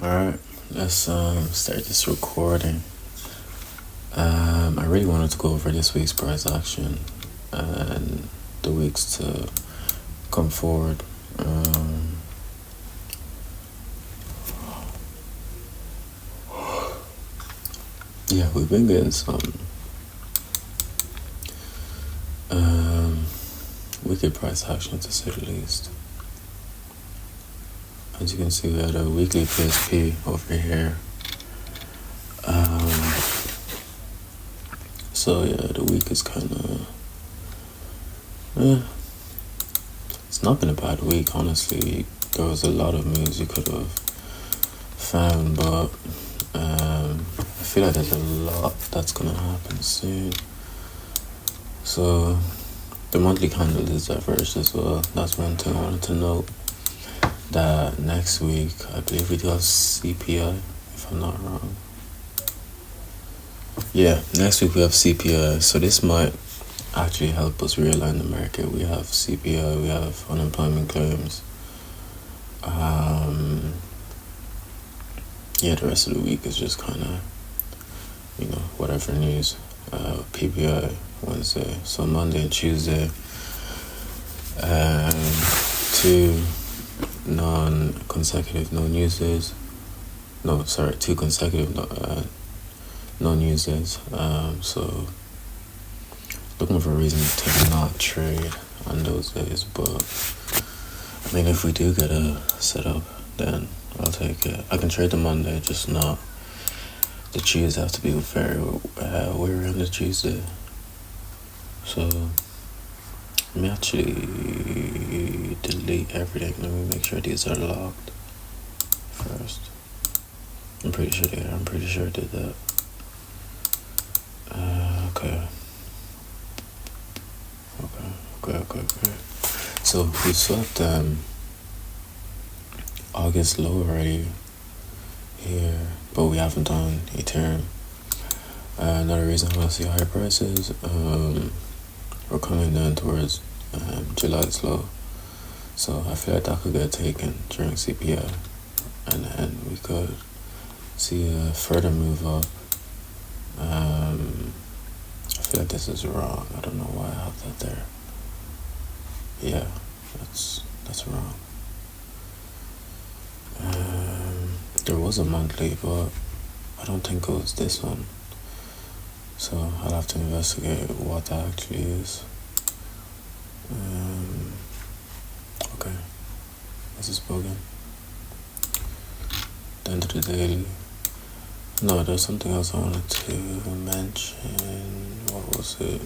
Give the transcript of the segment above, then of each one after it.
Alright, let's start this recording. I really wanted to go over this week's price action and the weeks to come forward. Yeah, we've been getting some wicked price action, to say the least. As you can see, we had a weekly PSP over here. So yeah, the week is kind of it's not been a bad week, honestly. There was a lot of moves you could have found, but I feel like there's a lot that's gonna happen soon. So the monthly candle is diverged as well. That's one thing I wanted to note. That next week, I believe we do have CPI, if I'm not wrong. Yeah, next week we have CPI, so this might actually help us realign the market. We have CPI, we have unemployment claims. Yeah, the rest of the week is just kind of, whatever news. PPI Wednesday, so Monday and Tuesday. Two non-consecutive no news days. Two consecutive no news days. So looking for a reason to not trade on those days, but I mean, if we do get a setup, then I'll take it. I can trade the Monday, just not the Tuesday. Have to be very wary on the Tuesday. So let me actually delete everything. Let me make sure these are locked first. I'm pretty sure they are. I'm pretty sure I did that. Okay. So we swept August low already here, but we haven't done Ethereum. Another reason I want to see higher prices. We're coming down towards July's low, so I feel like that could get taken during CPI, and then we could see a further move up. I feel like this is wrong. I don't know why I have that there. Yeah, that's wrong. There was a monthly, but I don't think it was this one. So I'll have to investigate what that actually is. Okay, this is bugging. The end of the daily. No, there's something else I wanted to mention. What was it?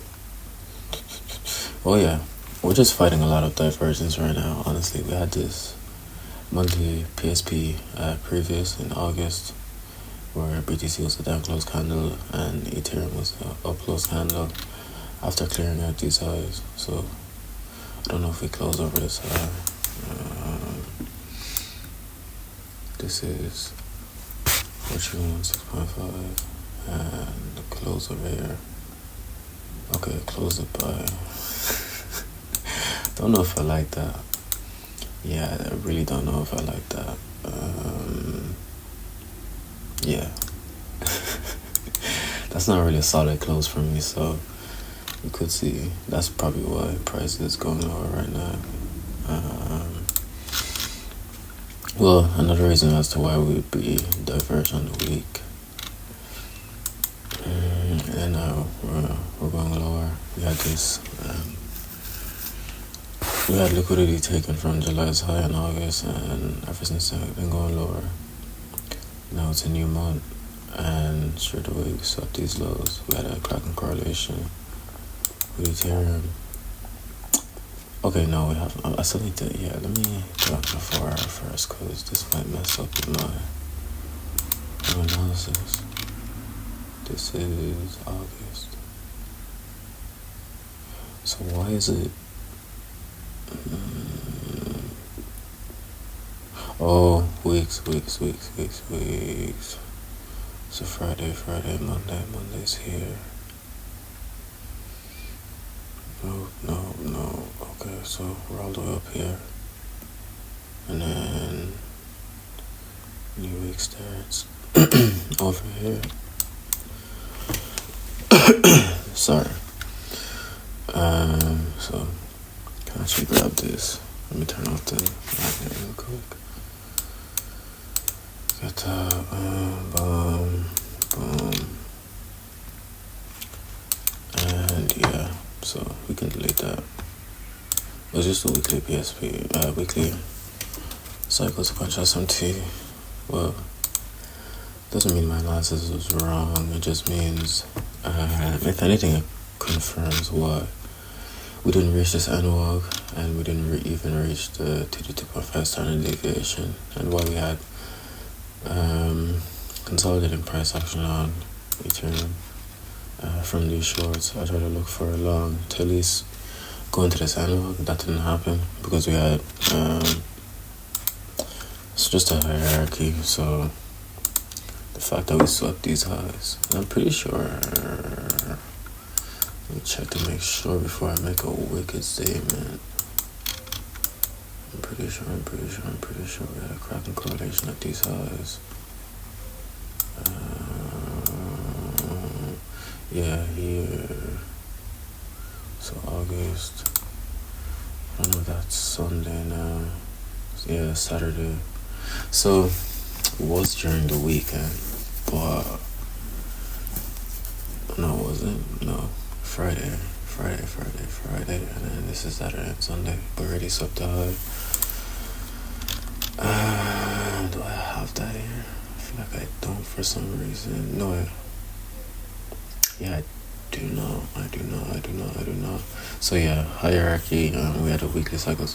Oh yeah, we're just fighting a lot of divergence right now. Honestly, we had this monthly PSP previous in August, where BTC was a down close candle and Ethereum was a up close candle after clearing out these highs. So I don't know if we close over this high. This is 6.5 and the close over here. Okay, close it by. Don't know if I like that. Yeah, I really don't know if I like that. Yeah. That's not really a solid close for me, so you could see that's probably why price is going lower right now. Well, another reason as to why we would be diverged on the week. And now we're going lower. We had this. We had liquidity taken from July's high in August, and ever since then we've been going lower. Now it's a new month, and straight away we saw these lows. We had a cracking correlation with Ethereum. Okay, no, we haven't. I still need to. Yeah, let me get on the 4 hour first, because this might mess up with my analysis. This is August. So why is it? Oh, weeks. So Friday, Monday's here. No. Okay, so we're all the way up here. And then New week starts over here. Sorry. So can I actually grab this? Let me turn off the magnet real quick. Get that. Boom. And yeah, so we can delete that. It was just a weekly PSP, weekly cycle sequential SMT. Well, doesn't mean my analysis was wrong. It just means, if anything, it confirms why we didn't reach this analog, and we didn't even reach the 2.5 standard deviation, and why we had consolidating price action on Ethereum from these shorts. I tried to look for long to at least go into this analog. That didn't happen because we had it's just a hierarchy. So the fact that we swept these highs, and I'm pretty sure, let me check to make sure before I make a wicked statement. I'm pretty sure we had a cracking correlation at these highs. Yeah, here. So August. I don't know if that's Sunday now. Yeah, Saturday. So it was during the weekend, but no, it wasn't. No, Friday, and then this is Saturday and Sunday. But already swept the high. Do I have that here? I feel like I don't for some reason. No, I do not. So yeah, hierarchy. We had a monthly cycle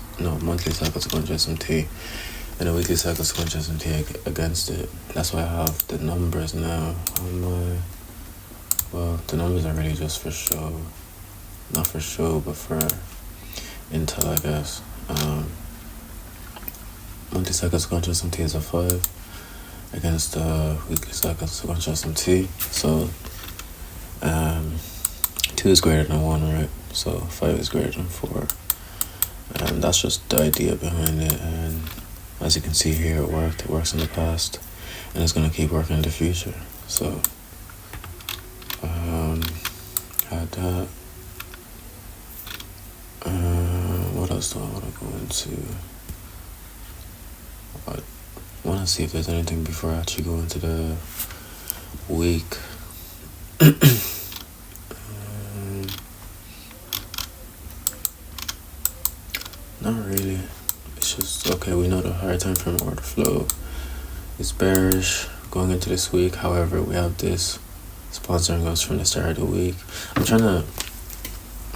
sequential SMT, and a weekly cycle sequential SMT against it. That's why I have the numbers now on my. Well, the numbers are really just for show, not for show, but for intel, I guess. Monthly cycle sequential SMT is a 5 against the weekly cycle sequential SMT. So 2 is greater than 1, right? So 5 is greater than 4. And that's just the idea behind it. And as you can see here, it worked. It works in the past, and it's gonna keep working in the future. So had that. What else do I want to go into? I want to see if there's anything before I actually go into the week. Not really. It's just, okay, we know the higher time frame order flow is bearish going into this week. However, we have this sponsoring us from the start of the week. I'm trying to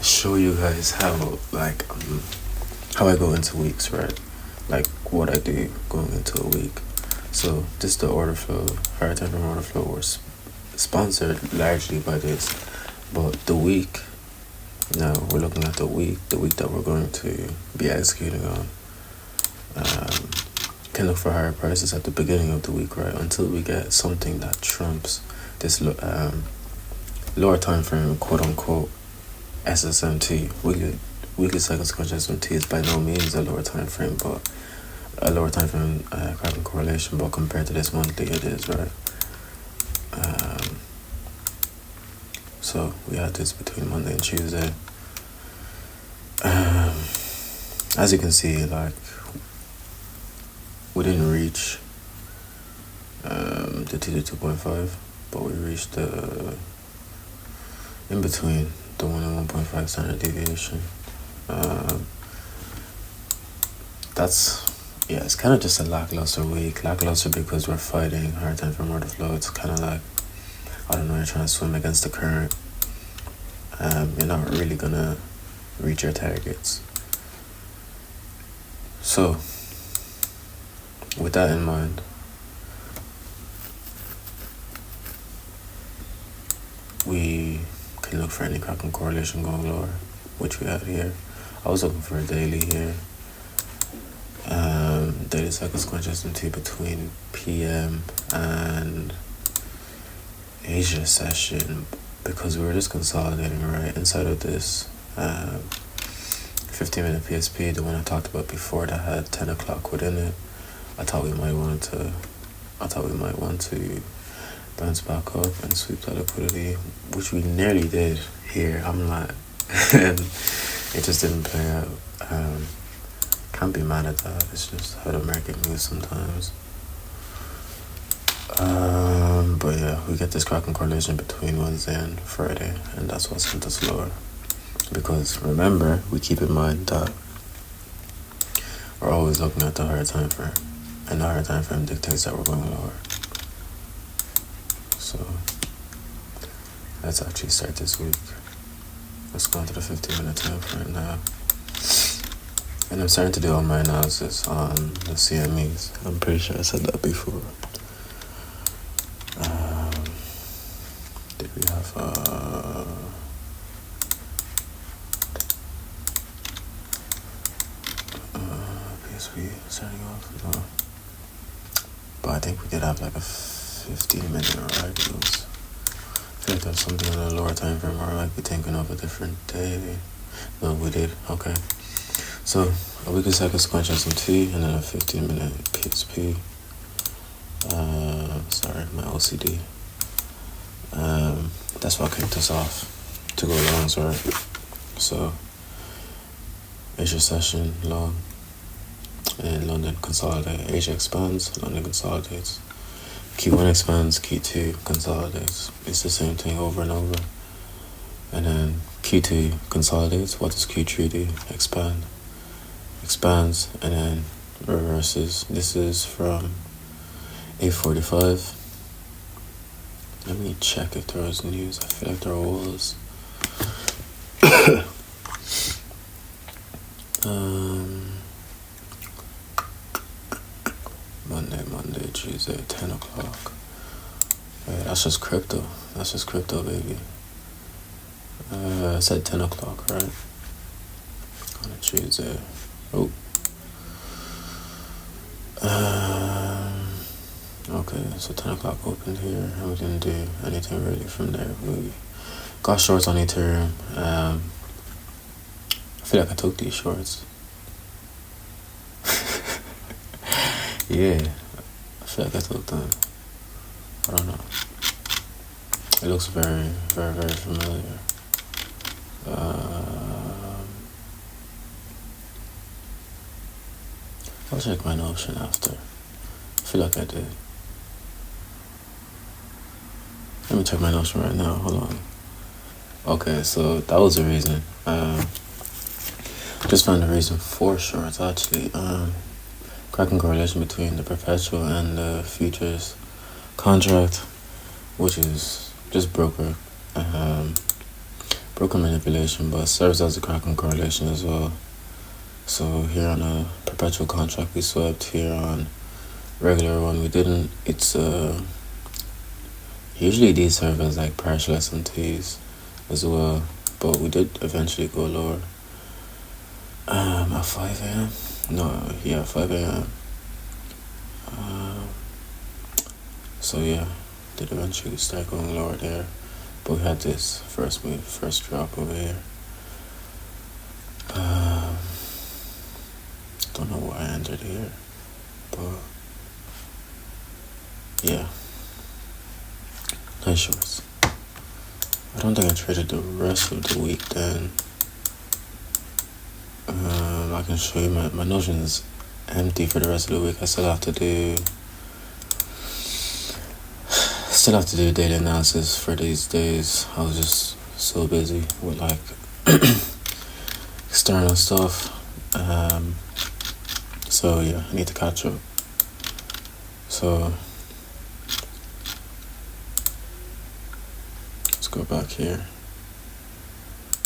show you guys how I go into weeks, right? Like what I do going into a week. So this is the order flow, higher time frame order flow was sponsored largely by this. But the week, now we're looking at the week that we're going to be executing on. Can look for higher prices at the beginning of the week, right? Until we get something that trumps this lower time frame, quote unquote, SSMT, weekly cycle sequential SMT is by no means a lower time frame, but a lower time frame cracking correlation, but compared to this monthly, it is, right? So we had this between Monday and Tuesday. As you can see, like, we didn't reach the T to 2.5, but we reached the in between the 1 and 1.5 standard deviation. It's kind of just a lackluster week. Lackluster because we're fighting higher time frame order flow. It's kind of like, I don't know, you're trying to swim against the current. You're not really gonna reach your targets. So, with that in mind, we can look for any cracking correlation going lower, which we had here. I was looking for a daily here. Daily cycle sequential SMT between PM and Asia session, because we were just consolidating right inside of this 15-minute PSP, the one I talked about before that had 10 o'clock within it. I thought we might want to I thought we might want to bounce back up and sweep that liquidity, which we nearly did here. I'm like, and it just didn't play out. Can't be mad at that. It's just how the market moves sometimes. But yeah, we get this cracking correlation between Wednesday and Friday, and that's what sent us lower. Because remember, we keep in mind that we're always looking at the higher time frame, and the higher time frame dictates that we're going lower. So let's actually start this week. Let's go into the 15-minute time frame now. And I'm starting to do all my analysis on the CMEs. I'm pretty sure I said that before. Did we have PSV starting off? No. But I think we did have like a 15-minute reviews. I feel like there's something in the lower time frame, or I might be thinking of a different day. No, we did. Okay. So a weekly cycle sequential SMT and then a 15-minute PSP. Sorry, my OCD. That's what kicked us off to go long, sorry. So Asia session long, and London consolidate. Asia expands, London consolidates. Q1 expands, Q2 consolidates. It's the same thing over and over. And then Q2 consolidates. What does Q3 do? Expand. Expands and then reverses. This is from 8:45. Let me check if there was news. I feel like there was. Monday, Tuesday, 10 o'clock. Wait, that's just crypto. That's just crypto, baby. I said 10 o'clock, right? On a Tuesday. Oh. Okay, so 10 o'clock opened here, and we didn't do anything really from there. We got shorts on Ethereum. I feel like I took these shorts. Yeah, I feel like I took them. I don't know. It looks very, very, very familiar. I'll check my Notion after. I feel like I did. Let me check my Notion right now. Hold on. Okay, so that was the reason. Just found the reason for shorts, actually. Cracking correlation between the perpetual and the futures contract, which is just broker manipulation, but serves as a cracking correlation as well. So here on a perpetual contract we swept, here on regular one we didn't. It's usually these serve as like partial SMTs as well, but we did eventually go lower. At 5 a.m. No, yeah, 5 a.m. So yeah, did eventually start going lower there, but we had this first drop over here. Don't know why I entered here, but yeah, nice shorts. I don't think I traded the rest of the week then. I can show you my Notion is empty for the rest of the week. I still have to do daily analysis for these days. I was just so busy with like external stuff. So yeah, I need to catch up. So let's go back here.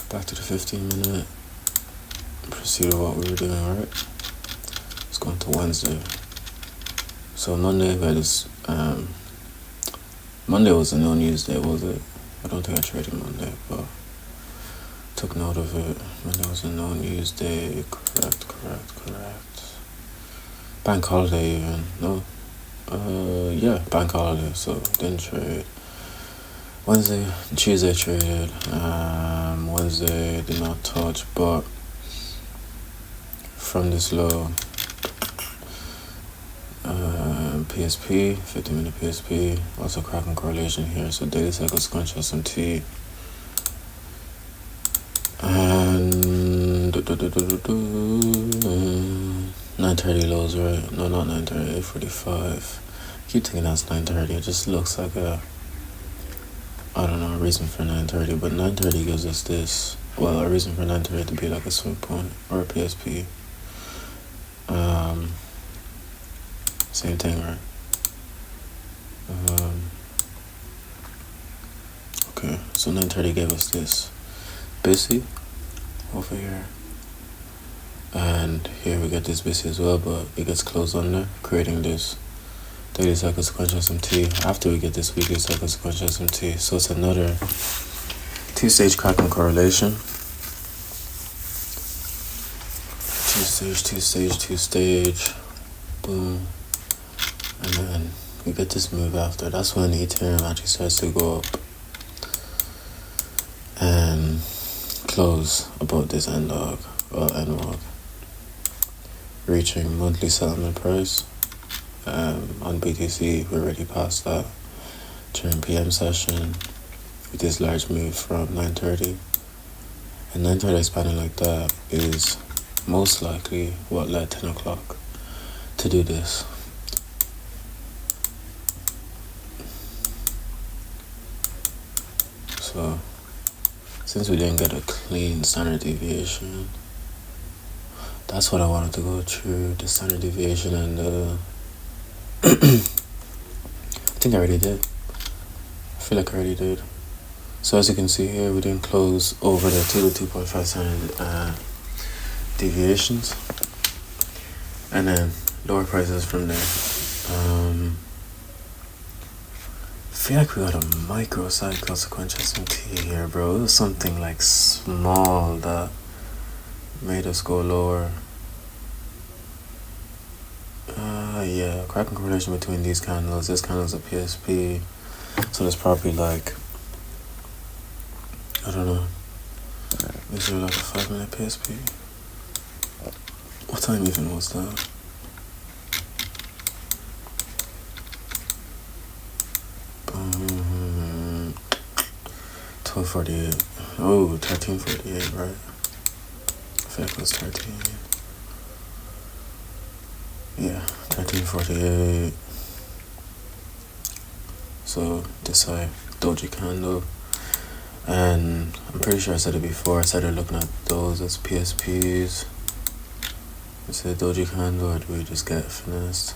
Back to the 15-minute. Proceed with what we were doing, right? Let's go into Wednesday. So Monday we had this. Monday was a no news day, was it? I don't think I traded Monday, but took note of it. Monday was a no news day. Correct. Bank holiday even. No. Yeah, bank holiday. So didn't trade. Tuesday traded. Wednesday did not touch, but from this low, PSP, 50-minute PSP, also cracking correlation here, so daily cycle sequential SMT. And 930 lows, right? No, not 930, 845. Keep thinking that's 930. It just looks like a, I don't know, a reason for 930, but 930 gives us this. Well, a reason for 930 to be like a swing point or a PSP. Same thing, right? Okay, so 930 gave us this BTC over here, and here we get this BTC as well, but it gets closed on there, creating this daily cycle sequential SMT after we get this weekly cycle sequential SMT. So it's another two-stage cracking correlation. Two-stage, boom. And then we get this move after. That's when Ethereum actually starts to go up and close above this end log, reaching monthly settlement price. On BTC, we're already past that during PM session with this large move from 930. And 930 expanding like that is most likely what led 10 o'clock to do this. So, since we didn't get a clean standard deviation, that's what I wanted to go through, the standard deviation and I think I already did. I feel like I already did. So as you can see here, we didn't close over the 2 to 2.5 standard deviations, and then lower prices from there. I feel like we got a microcycle sequential SMT here, bro. It was something like small that made us go lower. Yeah, cracking correlation between these candles. This candle's a PSP, so there's probably like, I don't know, is there like a 5-minute PSP? What time even was that? Boom. 12:48. Oh, 13:48, right? I feel like it was 13. Yeah, 13:48. So this doji candle, and I'm pretty sure I said it before. I started looking at those as PSPs. Is it a doji candle, or do we just get finessed?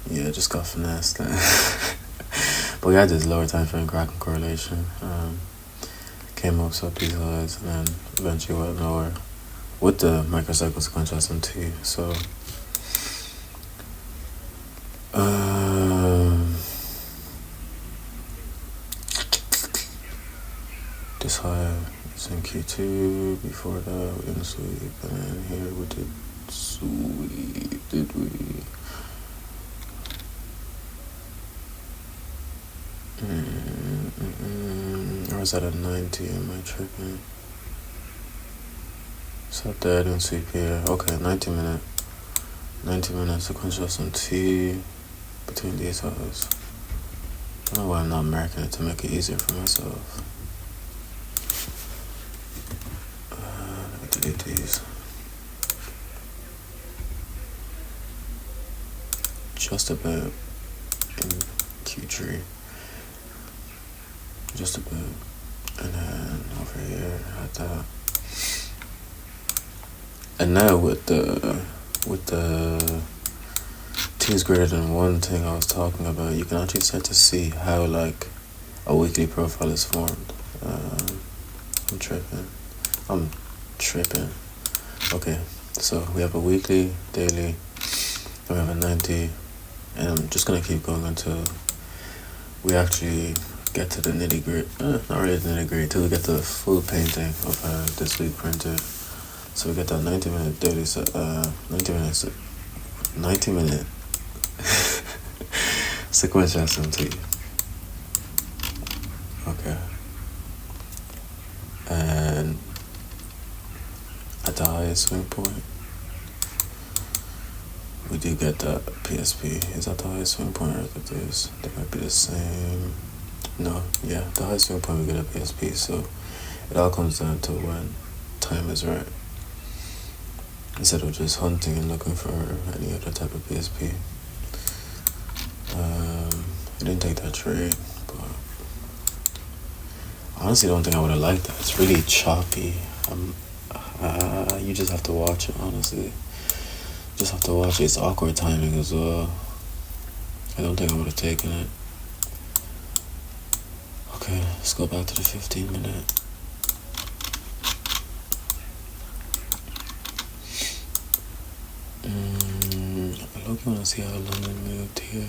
Yeah, just got finessed. But we had this lower time frame cracking correlation. Came up so these highs, and then eventually went lower with the microcycle sequential SMT. So this high is in Q2. Before that we didn't sweep, and then here we did sweep. Did we? Or was that a 90? Am I tripping? It's up there, I didn't sweep here. Okay, 90 minute sequential SMT between these highs. I don't know why I'm not marking it to make it easier for myself. Let me delete these. Just a bit in Q3. Just a bit. And then over here at that. And now with the T is greater than 1 thing I was talking about, you can actually start to see how like a weekly profile is formed. I'm tripping. Okay, so we have a weekly, daily, and we have a 90, and I'm just gonna keep going until we actually get to the nitty gritty. Not really the nitty gritty, till we get to the full painting of this week printed. So we get that 90-minute daily, 90-minute sequential SMT. Okay. And at the highest swing point, we do get that PSP. Is that the highest swing point, or is it this? They might be the same. No, yeah, the highest swing point we get a PSP. So it all comes down to when time is right, instead of just hunting and looking for any other type of PSP. I didn't take that trade, but I honestly don't think I would have liked that. It's really choppy. You just have to watch it, honestly. Just have to watch it. It's awkward timing as well. I don't think I would have taken it. Okay, let's go back to the 15-minute. I look, want to see how London moved here.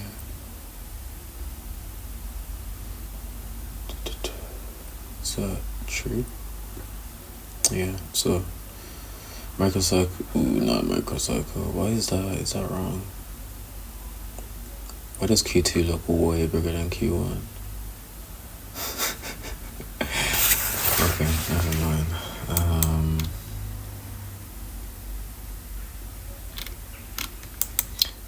Is that true? Yeah, so microcycle, not microcycle. Why is that? Is that wrong? Why does Q2 look way bigger than Q1? Okay, never mind.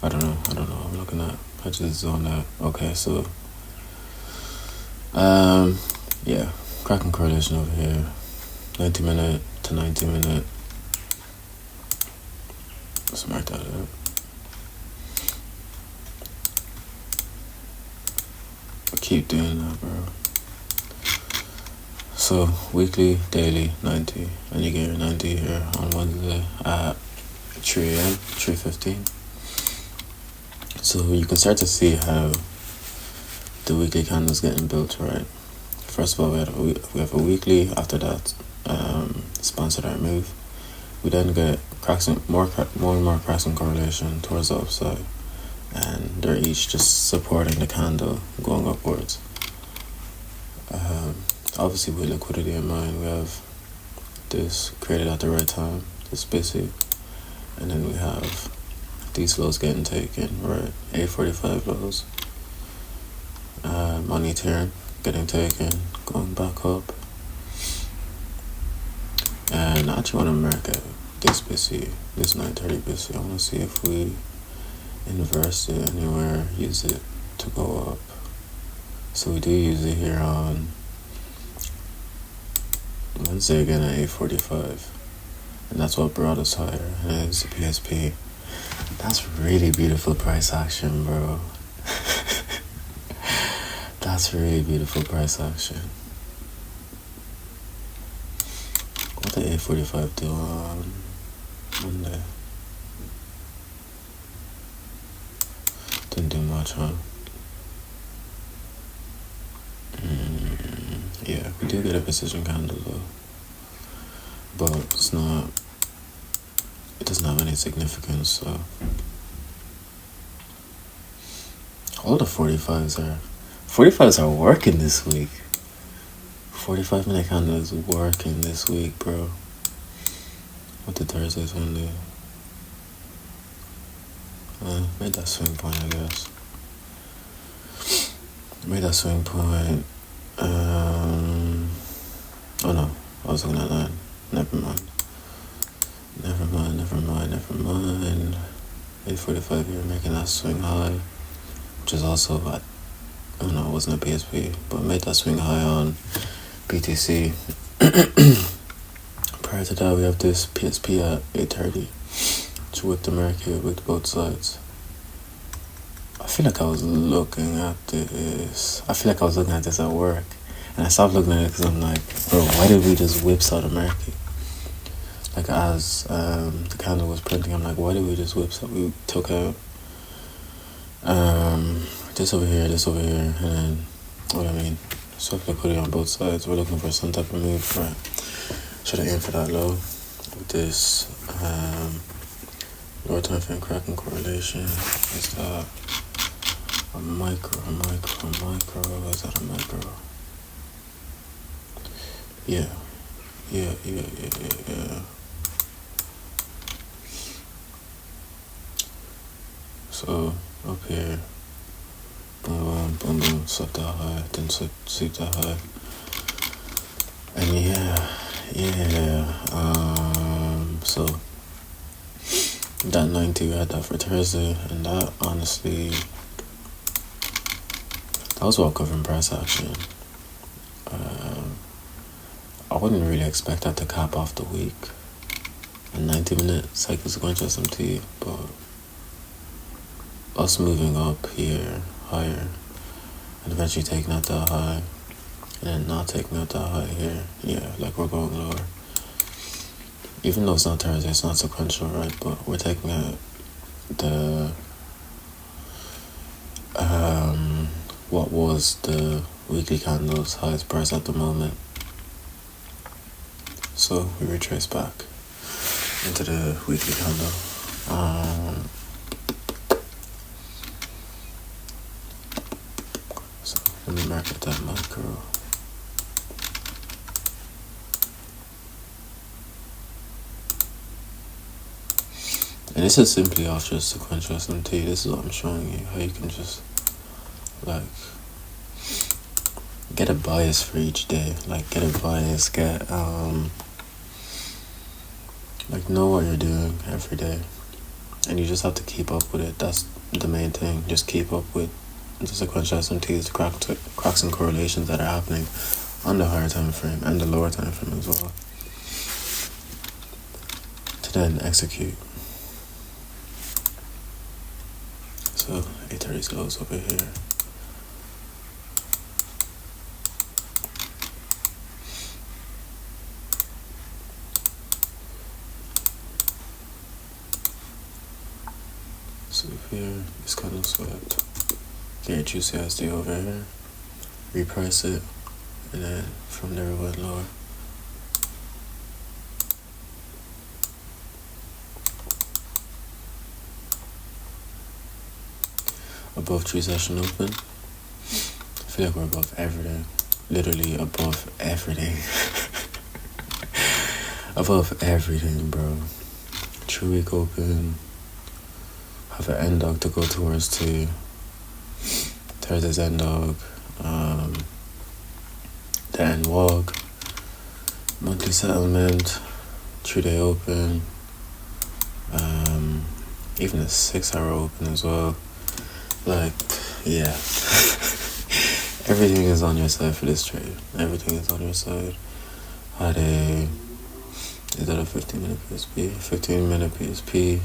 I don't know. I'm looking at, I just zoned out. Okay, so yeah, cracking correlation over here. 90-minute to 90-minute. Let's mark that up. Keep doing that, bro. So weekly, daily, 90, and you get your 90 here on Wednesday at 3 a.m., 3:15. So you can start to see how the weekly candle's getting built, right? First of all, we have a weekly. After that, sponsored our move. We then get more and more cracks in correlation towards the upside, and they're each just supporting the candle going upwards. Obviously, with liquidity in mind, we have this created at the right time, this basic, and then we have these lows getting taken, right? 845 lows on Ethereum getting taken, going back up. And I actually want to mark out this BTC, this 930 BTC. I want to see if we inverse it anywhere, use it to go up. So we do use it here on Wednesday again at 845. And that's what brought us higher. And it's the PSP. That's really beautiful price action, bro. That's really beautiful price action. What did 845 do on Monday? Didn't do much, huh? Yeah, we do get a precision candle though, but it's not. It doesn't have any significance. So all the 45s are working this week. 45-minute candle is working this week, bro. What did Thursday's one do? Made that swing point, I guess. Made that swing point. Oh no, I was looking at that. Never mind. 845 here, making that swing high, which is also, I don't know, it wasn't a PSP, but made that swing high on BTC. Prior to that, we have this PSP at 830, which whipped the market, whipped both sides. I feel like I was looking at this. At work, and I stopped looking at it because I'm like, bro, why did we just whipsaw the market? Like as the candle was printing, I'm like, why did we just whipsaw? We took out this over here, and then what I mean, soft liquidity on both sides. We're looking for some type of move, right? Should have aimed for that low with this lower time frame cracking correlation. Is that a micro? Is that a micro? Yeah. So up here, boom, swept that high, then sweep that high, and so that 90 we had that for Thursday, and that honestly, that was well covered price action. I wouldn't really expect that to cap off the week. A 90-minute cycle sequential SMT, but us moving up here higher and eventually taking out that high and then not taking out that high here, yeah, like we're going lower. Even though it's not Thursday, it's not sequential, right? But we're taking out the what was the weekly candle's highest price at the moment. So we retrace back into the weekly candle. So let me market that macro. And this is simply off just sequential SMT. This is what I'm showing you, how you can just like get a bias for each day. Like get a bias, get like know what you're doing every day. And you just have to keep up with it. That's the main thing. Just keep up with the sequential SMTs, the cracks and correlations that are happening on the higher time frame and the lower time frame as well. To then execute. So 830 goes over here. So here, this kind of swept. Get your CSD over here, reprice it, and then from there we went lower. Above 3 session open. I feel like we're above everything. Literally above everything. Above everything, bro. 3 week open. Have an end dog to go towards to. Thursday's end dog. The end walk. Monthly settlement. 3-day open. Even a 6-hour open as well. Like, yeah. Everything is on your side for this trade. Everything is on your side. Had a, is that a 15-minute PSP? 15-minute PSP.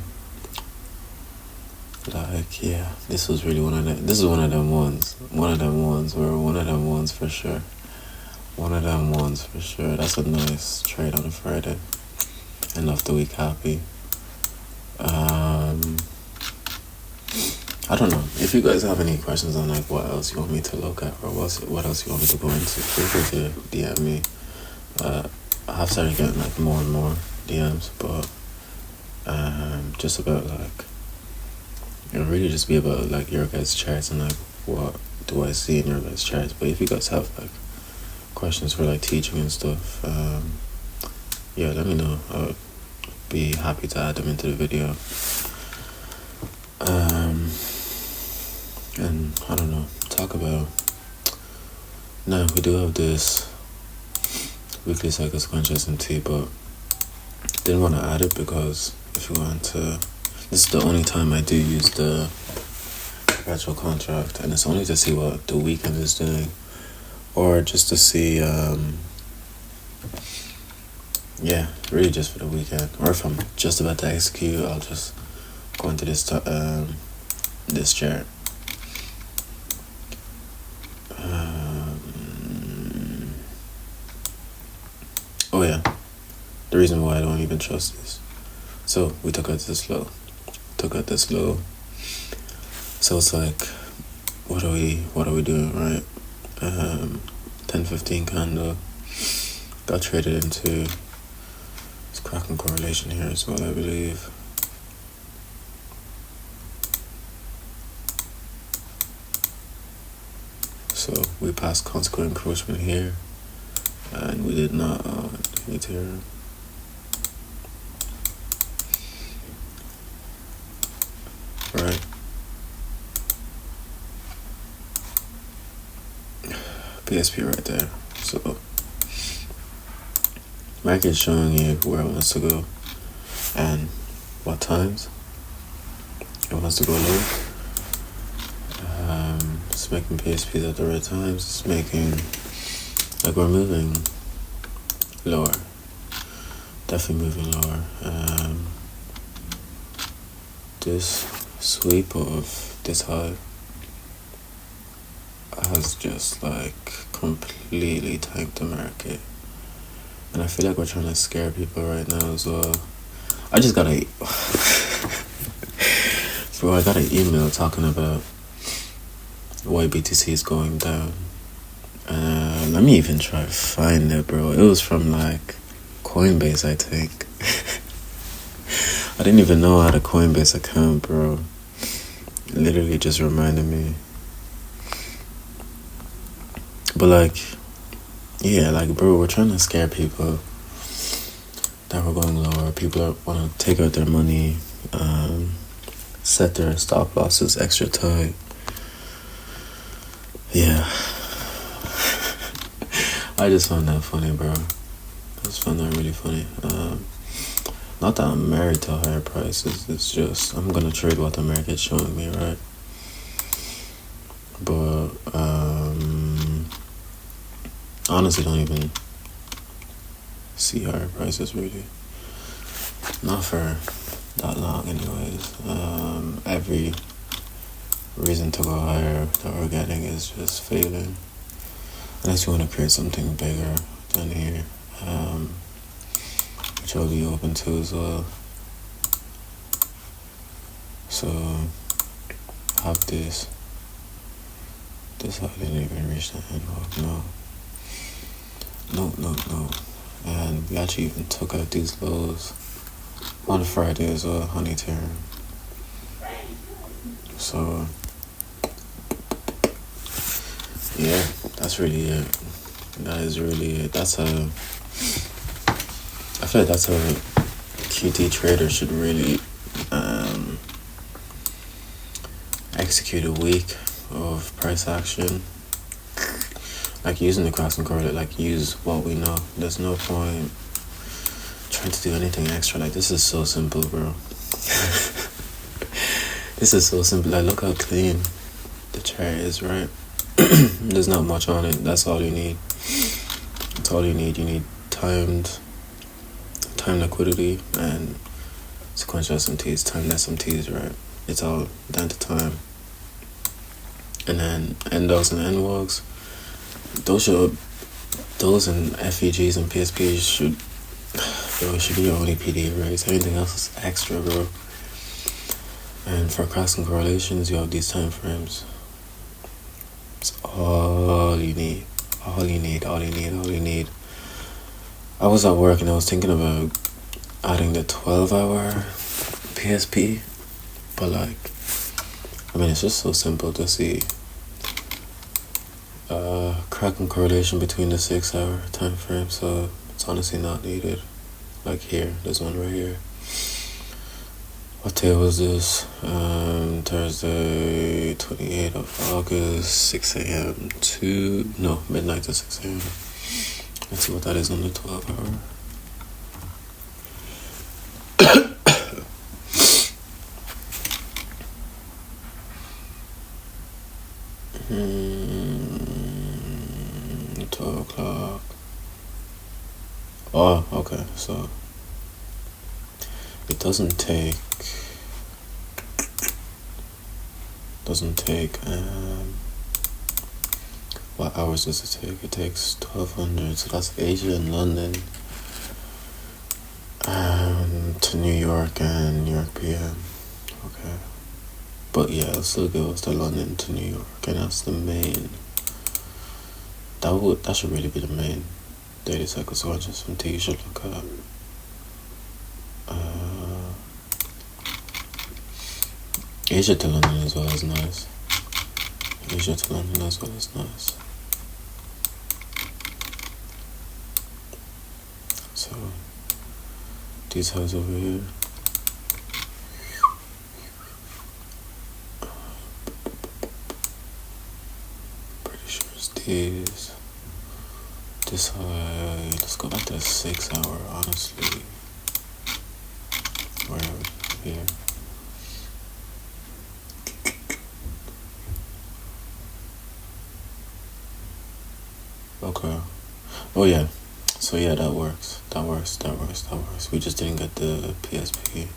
Like, yeah, this was really one of them. This is one of them ones. One of them ones. We're one of them ones for sure. One of them ones for sure. That's a nice trade on a Friday. End of the week happy. I don't know. If you guys have any questions on like what else you want me to look at or what else you want me to go into, feel free to DM me. I have started getting like more and more DMs, but just about like it'll really just be about like your guys' charts and like what do I see in your guys' charts. But if you guys have like questions for like teaching and stuff, yeah, let me know. I would be happy to add them into the video. And I don't know, talk about. Now we do have this weekly cycle sequential SMT, but didn't want to add it because if you want to, this is the only time I do use the perpetual contract, and it's only to see what the weekend is doing, or just to see, yeah, really just for the weekend. Or if I'm just about to execute, I'll just go into this this chart. Oh yeah, the reason why I don't even trust this. So we took out this low. So it's like, what are we doing, right? 10-15 candle got traded into this cracking correlation here as well, I believe. So we passed consequent encroachment here, and we did not need to. Right. PSP right there. So market showing you where it wants to go and what times. It wants to go low. It's making PSPs at the right times. It's making, like, we're moving lower. Definitely moving lower. This sweep of this high has just like completely tanked the market, and I feel like we're trying to scare people right now as well. I just got a bro, I got an email talking about why BTC is going down. Let me even try to find it, bro. It was from like Coinbase, I think. I didn't even know I had a Coinbase account, bro. It literally just reminded me. But like, yeah, like, bro, we're trying to scare people that we're going lower. People want to take out their money, set their stop losses extra tight. Yeah. I just found that funny, bro. I just found that really funny. Not that I'm married to higher prices. It's just I'm gonna trade what the market's showing me, right? But honestly, don't even see higher prices really. Not for that long, anyways. Every reason to go higher that we're getting is just failing. Unless you want to create something bigger than here, which I'll be open to as well. So, have this. This I didn't even reach the end of. No. And we actually even took out these lows on Friday as well on Ethereum. So, yeah, that's really it. That is really it. I feel like that's how a QT trader should really execute a week of price action. Like using the cross and correlate, like use what we know. There's no point trying to do anything extra. Like, this is so simple, bro. This is so simple. Like, look how clean the chart is, right? There's not much on it. That's all you need. That's all you need. You need time liquidity and sequential SMTs, timed SMTs, right? It's all down to time. And then NDOs and NWOGs, those and FEGs and PSPs should be your only PD rates. Everything else is extra, bro. And for cross and correlations, you have these time frames. It's all you need. All you need. I was at work and I was thinking about adding the 12-hour PSP, but like, I mean, it's just so simple to see crack and correlation between the 6-hour time frame, so it's honestly not needed. Like here, there's one right here. What day was this? Thursday, 28th of August, 6 a.m. to midnight to 6 a.m. Let's see what that is on the 12-hour. O'clock. Oh, okay, so it doesn't take what hours does it take? It takes 1200, so that's Asia and London, to New York and New York PM. Okay, but yeah, it still goes to London to New York, and that's the main. That should really be the main daily cycle. So just something you should look at. Asia to London as well is nice. Asia to London as well is nice. So these highs over here. Pretty sure it's these. This high. Let's go back to the 6-hour, honestly. Where here? Okay. Oh yeah. So yeah, that works. We just didn't get the PSP.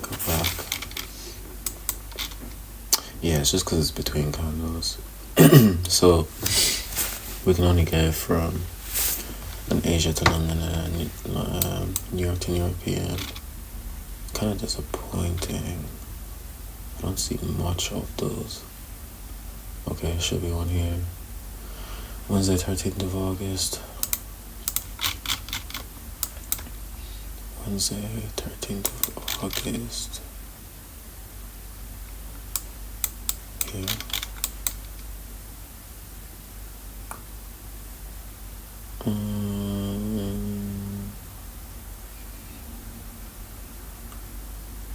Go back. Yeah, it's just because it's between condos. So we can only get from an Asia to London and New York to New York PM. Kind of disappointing. I don't see much of those. Okay, should be one here. Wednesday, 13th of August. Wednesday, 13th of August. Here.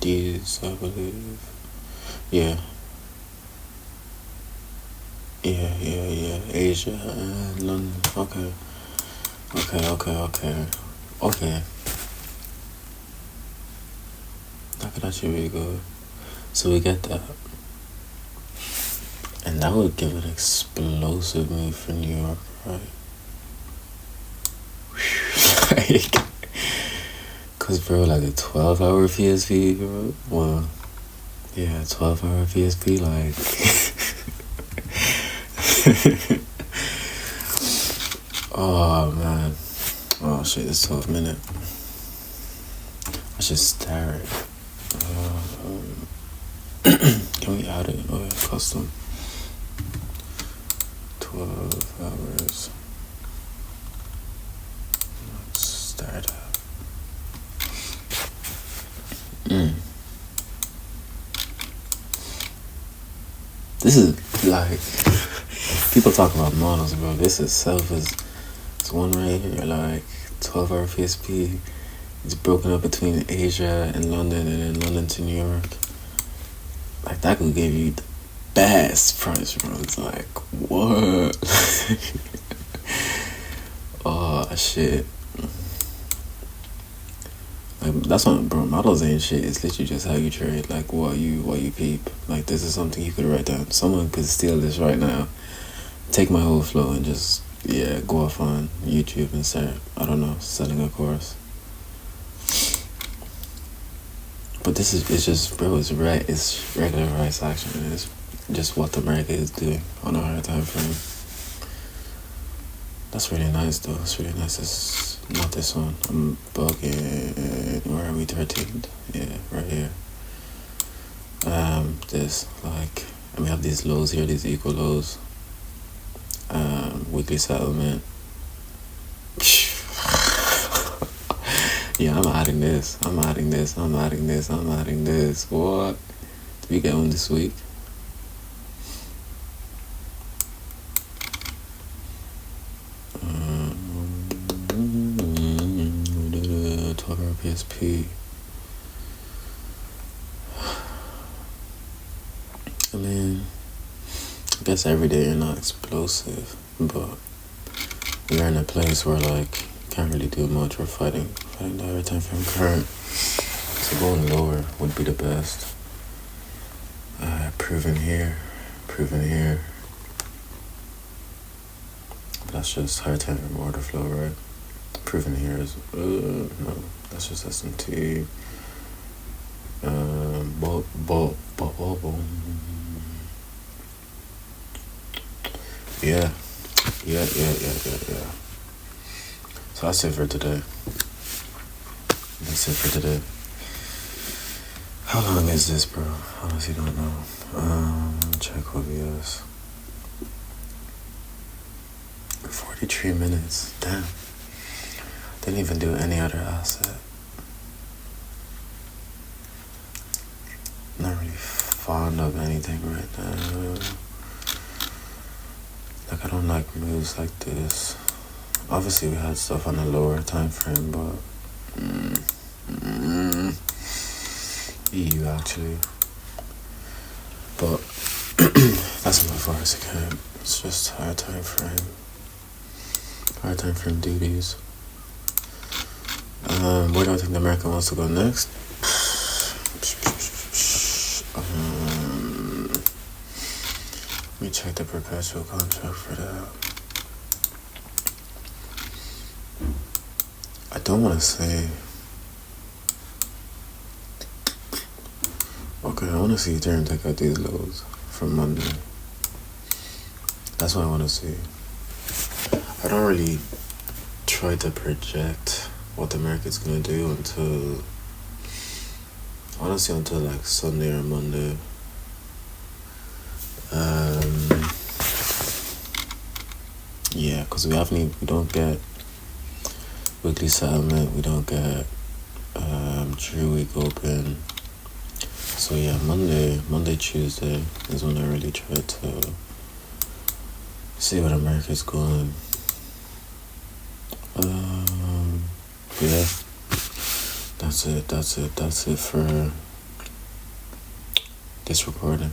These, I believe. Yeah. Asia and London. Okay. That could actually be good. So we get that. And that would give an explosive move for New York, right? Cause bro, like a 12-hour PSP, bro. Well, yeah, 12-hour PSP, like. Oh man. Oh shit, it's 12 minutes. I should stare it. Can we add it? Oh yeah, custom. 12 hours. Let's start up. This is like people talk about models, bro. This itself is one right here, like 12-hour PSP. It's broken up between Asia and London, and then London to New York. Like that could give you the best price, bro. It's like what? Oh shit. Like that's what, bro. Models ain't shit. It's literally just how you trade. Like what you peep. Like this is something you could write down. Someone could steal this right now, take my whole flow, and just go off on YouTube and start, I don't know, selling a course. But this is, it's just, bro, it's regular price action. It's just what the market is doing on a higher time frame. That's really nice though. It's really nice. It's not this one. I'm bugging. Where are we? 13th? Yeah, right here. This, like, and we have these lows here, these equal lows. Weekly settlement. Yeah, I'm adding this. What? Did we get one this week? Talk about PSP. I mean, I guess every day you're not explosive, but we're in a place where like you can't really do much. We're fighting the higher time frame current. So going lower would be the best. Proven here. But that's just higher time frame order flow, right? Proven here is no, that's just S&T. Yeah. So that's it for today. How long is this, bro? Honestly don't know. Check OBS. 43 minutes. Damn. Didn't even do any other asset. Not really fond of anything right now. Like I don't like moves like this. Obviously we had stuff on a lower time frame, but EU actually. But that's as far as I can. It's just higher time frame duties. Where do I think the American wants to go next? me check the perpetual contract for that. I don't want to say. Okay, I want to see Ethereum take out these lows from Monday. That's what I want to see. I don't really try to project what the market's gonna do until, honestly, until like Sunday or Monday. Yeah, because we don't get weekly settlement, we don't get 3-week open. So yeah, Monday, Tuesday is when I really try to see where the market's going. Yeah, that's it for this recording.